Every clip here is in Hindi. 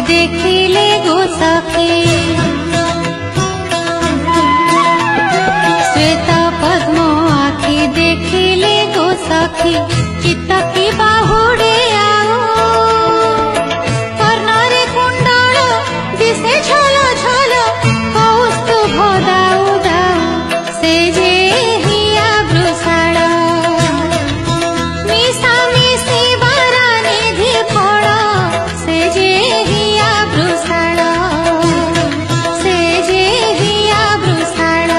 देखिले गो सखी श्वेत पद्म आखि देखिले गो सखी चित्त की बाहुड़े आओ कर्णरे कुंडल दिसे झल झल कौस्तुभ दाऊ दाऊ से जे हिया वृषाण मिशा मिशी बरा निधि फल से जे हिया वृषाण से जे हिया वृषाण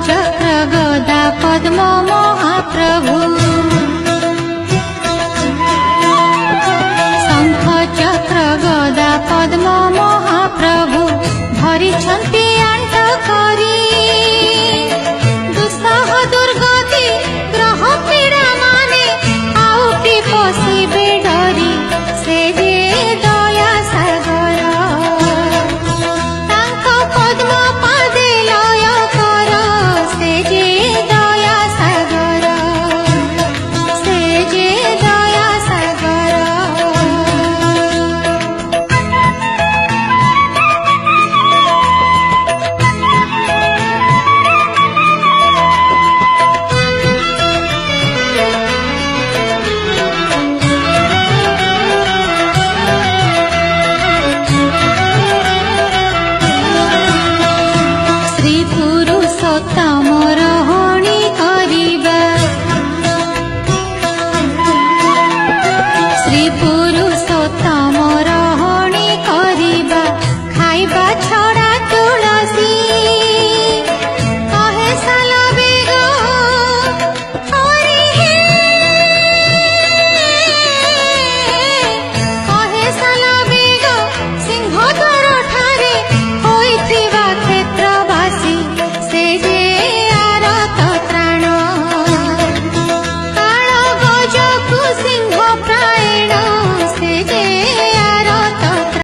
चक्र गदा पद्म महाप्रभु शंख चक्र गदा पद्म महाप्रभु धरी छंती आंट करी दुस्साह दुर्गति ग्रह पीड़ा माने आउटी पशिबे डरी से जे दया सागर तांको पद्म पादे लय कर से जे दया सागर से जे दया सागर श्री पुरुषोत्तम रहणी करिबा श्री